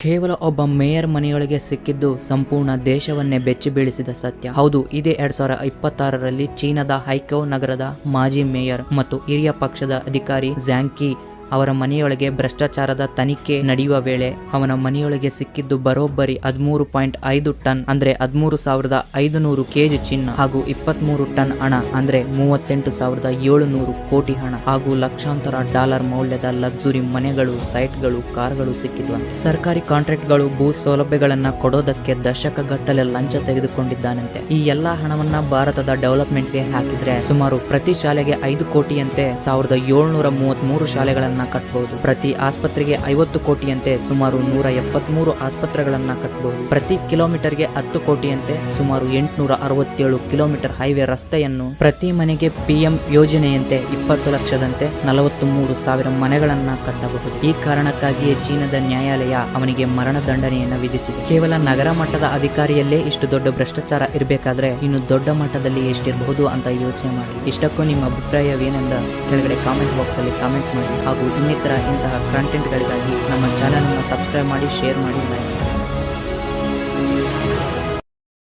ಕೇವಲ ಒಬ್ಬ ಮೇಯರ್ ಮನೆಯೊಳಗೆ ಸಿಕ್ಕಿದ್ದು ಸಂಪೂರ್ಣ ದೇಶವನ್ನೇ ಬೆಚ್ಚಿ ಬೀಳಿಸಿದ ಸತ್ಯ. ಹೌದು, ಇದೇ 2026ರಲ್ಲಿ ಚೀನಾದ ಹೈಕೌ ನಗರದ ಮಾಜಿ ಮೇಯರ್ ಮತ್ತು ಹಿರಿಯ ಪಕ್ಷದ ಅಧಿಕಾರಿ ಝ್ಯಾಂಗ್ ಅವರ ಮನೆಯೊಳಗೆ ಭ್ರಷ್ಟಾಚಾರದ ತನಿಖೆ ನಡೆಯುವ ವೇಳೆ ಅವನ ಮನೆಯೊಳಗೆ ಸಿಕ್ಕಿದ್ದು ಬರೋಬ್ಬರಿ 13.5 ಟನ್ ಅಂದ್ರೆ 13,500 ಕೆಜಿ ಚಿನ್ನ ಹಾಗೂ 23 ಟನ್ ಹಣ ಅಂದ್ರೆ 38,700 ಕೋಟಿ ಹಣ ಹಾಗೂ ಲಕ್ಷಾಂತರ ಡಾಲರ್ ಮೌಲ್ಯದ ಲಕ್ಸುರಿ ಮನೆಗಳು, ಸೈಟ್ಗಳು, ಕಾರ್ಗಳು ಸಿಕ್ಕಿದ್ವಂತೆ. ಸರ್ಕಾರಿ ಕಾಂಟ್ರಾಕ್ಟ್ಗಳು, ಭೂ ಸೌಲಭ್ಯಗಳನ್ನ ಕೊಡೋದಕ್ಕೆ ದಶಕಗಟ್ಟಲೆ ಲಂಚ ತೆಗೆದುಕೊಂಡಿದ್ದಾನಂತೆ. ಈ ಎಲ್ಲಾ ಹಣವನ್ನ ಭಾರತದ ಡೆವಲಪ್ಮೆಂಟ್ಗೆ ಹಾಕಿದ್ರೆ ಸುಮಾರು ಪ್ರತಿ ಶಾಲೆಗೆ 5 ಕೋಟಿಯಂತೆ 1733 ಶಾಲೆಗಳನ್ನ ಕಟ್ಟಬಹುದು. ಪ್ರತಿ ಆಸ್ಪತ್ರೆಗೆ 50 ಕೋಟಿಯಂತೆ ಸುಮಾರು 173 ಆಸ್ಪತ್ರೆಗಳನ್ನ ಕಟ್ಟಬಹುದು. ಪ್ರತಿ ಕಿಲೋಮೀಟರ್ಗೆ 10 ಕೋಟಿಯಂತೆ ಸುಮಾರು 867 ಕಿಲೋಮೀಟರ್ ಹೈವೇ ರಸ್ತೆಯನ್ನು, ಪ್ರತಿ ಮನೆಗೆ PM ಯೋಜನೆಯಂತೆ 20 ಲಕ್ಷದಂತೆ 43,000 ಮನೆಗಳನ್ನ ಕಟ್ಟಬಹುದು. ಈ ಕಾರಣಕ್ಕಾಗಿಯೇ ಚೀನಾದ ನ್ಯಾಯಾಲಯ ಅವನಿಗೆ ಮರಣ ದಂಡನೆಯನ್ನ ವಿಧಿಸಿದೆ. ಕೇವಲ ನಗರ ಮಟ್ಟದ ಅಧಿಕಾರಿಯಲ್ಲೇ ಇಷ್ಟು ದೊಡ್ಡ ಭ್ರಷ್ಟಾಚಾರ ಇರಬೇಕಾದ್ರೆ ಇನ್ನು ದೊಡ್ಡ ಮಟ್ಟದಲ್ಲಿ ಎಷ್ಟಿರಬಹುದು ಅಂತ ಯೋಚನೆ ಮಾಡಿ. ಇಷ್ಟಕ್ಕೂ ನಿಮ್ಮ ಅಭಿಪ್ರಾಯವೇನೆಂದ ಕೆಳಗಡೆ ಕಾಮೆಂಟ್ ಬಾಕ್ಸ್ ಅಲ್ಲಿ ಕಾಮೆಂಟ್ ಮಾಡಿ ಹಾಗೂ ಇನ್ನಿತರ ಇಂತಹ ಕಂಟೆಂಟ್ಗಳಿಗಾಗಿ ನಮ್ಮ ಚಾನೆಲ್ ಅನ್ನು ಸಬ್ಸ್ಕ್ರೈಬ್ ಮಾಡಿ, ಶೇರ್ ಮಾಡಿ, ಲೈಕ್ ಮಾಡಿ.